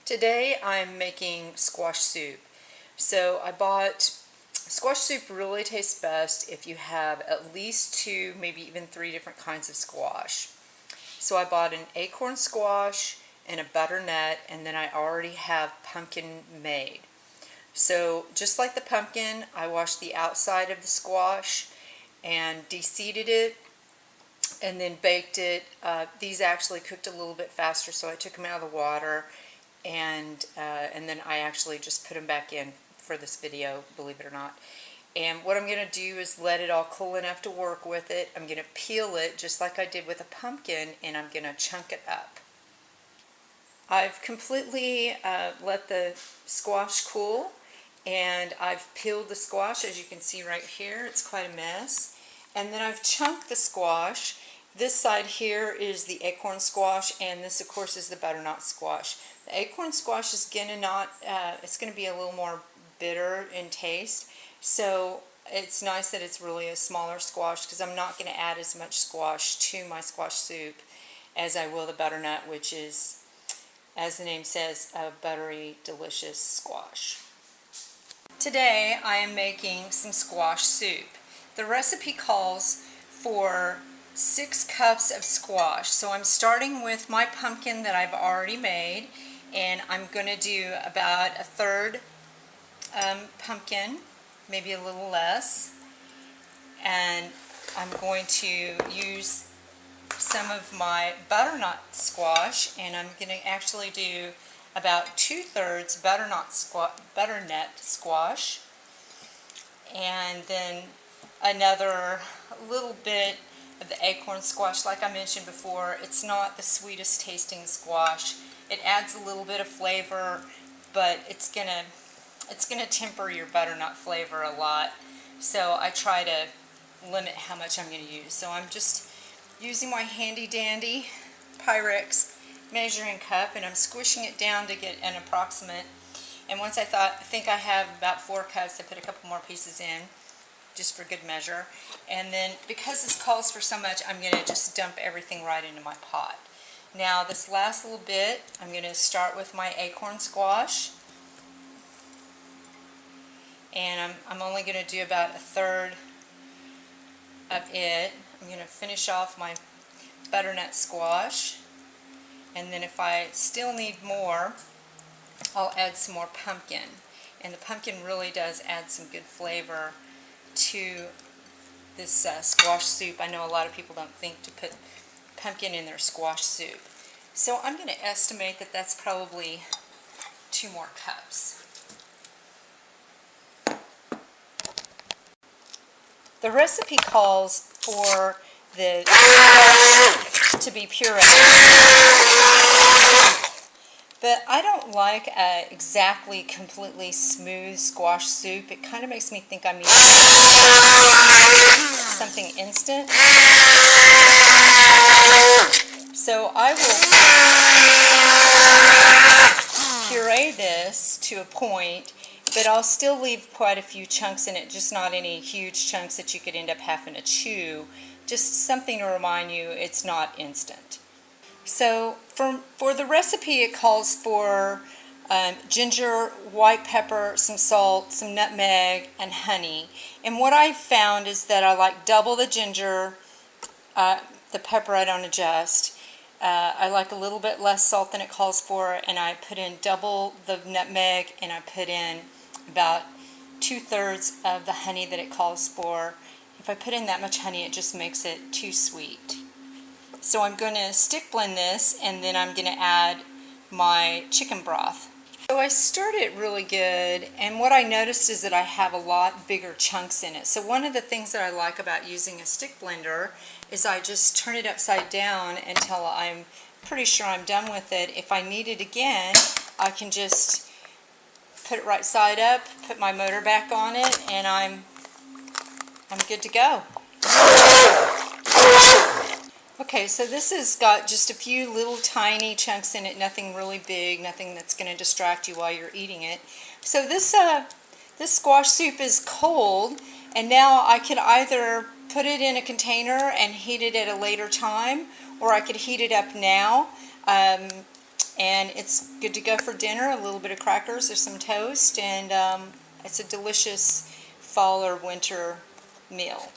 Today I'm making squash soup. So I bought squash soup. Really tastes best if you have at least 2, maybe even 3 different kinds of squash. So I bought an acorn squash and a butternut, and then I already have pumpkin made. So just like the pumpkin, I washed the outside of the squash and de-seeded it and then baked it. These actually cooked a little bit faster, so I took them out of the water and then I actually just put them back in for this video, believe it or not. And what I'm going to do is let it all cool enough to work with it. I'm going to peel it just like I did with a pumpkin, and I'm going to chunk it up. I've completely let the squash cool, and I've peeled the squash, as you can see right here. It's quite a mess. And then I've chunked the squash. This side here is the acorn squash, and this of course is the butternut squash. The acorn squash is it's going to be a little more bitter in taste, so it's nice that it's really a smaller squash, because I'm not going to add as much squash to my squash soup as I will the butternut, which is, as the name says, a buttery, delicious squash. Today I am making some squash soup. The recipe calls for 6 cups of squash. So I'm starting with my pumpkin that I've already made, and I'm going to do about a third pumpkin, maybe a little less, and I'm going to use some of my butternut squash, and I'm going to actually do about 2/3 butternut squash, and then another little bit of the acorn squash. Like I mentioned before, it's not the sweetest tasting squash. It adds a little bit of flavor, but it's gonna temper your butternut flavor a lot. So I try to limit how much I'm going to use. So I'm just using my handy dandy Pyrex measuring cup, and I'm squishing it down to get an approximate. And once I think I have about 4 cups, I put a couple more pieces in, just for good measure. And then, because this calls for so much, I'm going to just dump everything right into my pot. Now this last little bit, I'm going to start with my acorn squash, and I'm only going to do about a third of it. I'm going to finish off my butternut squash, and then if I still need more, I'll add some more pumpkin. And the pumpkin really does add some good flavor to this squash soup. I know a lot of people don't think to put pumpkin in their squash soup. So I'm going to estimate that that's probably 2 more cups. The recipe calls for the squash to be pureed, but I don't like exactly completely smooth squash soup. It kind of makes me think I'm eating something instant. So I will puree this to a point, but I'll still leave quite a few chunks in it, just not any huge chunks that you could end up having to chew. Just something to remind you it's not instant. So for the recipe, it calls for ginger, white pepper, some salt, some nutmeg, and honey. And what I found is that I like double the ginger. The pepper I don't adjust. I like a little bit less salt than it calls for, and I put in double the nutmeg, and I put in about 2/3 of the honey that it calls for. If I put in that much honey, it just makes it too sweet. So I'm going to stick blend this, and then I'm going to add my chicken broth. So I stirred it really good, and what I noticed is that I have a lot bigger chunks in it. So one of the things that I like about using a stick blender is I just turn it upside down until I'm pretty sure I'm done with it. If I need it again, I can just put it right side up, put my motor back on it, and I'm good to go. Okay, so this has got just a few little tiny chunks in it, nothing really big, nothing that's going to distract you while you're eating it. So this squash soup is cold, and now I could either put it in a container and heat it at a later time, or I could heat it up now. And it's good to go for dinner. A little bit of crackers or some toast, and it's a delicious fall or winter meal.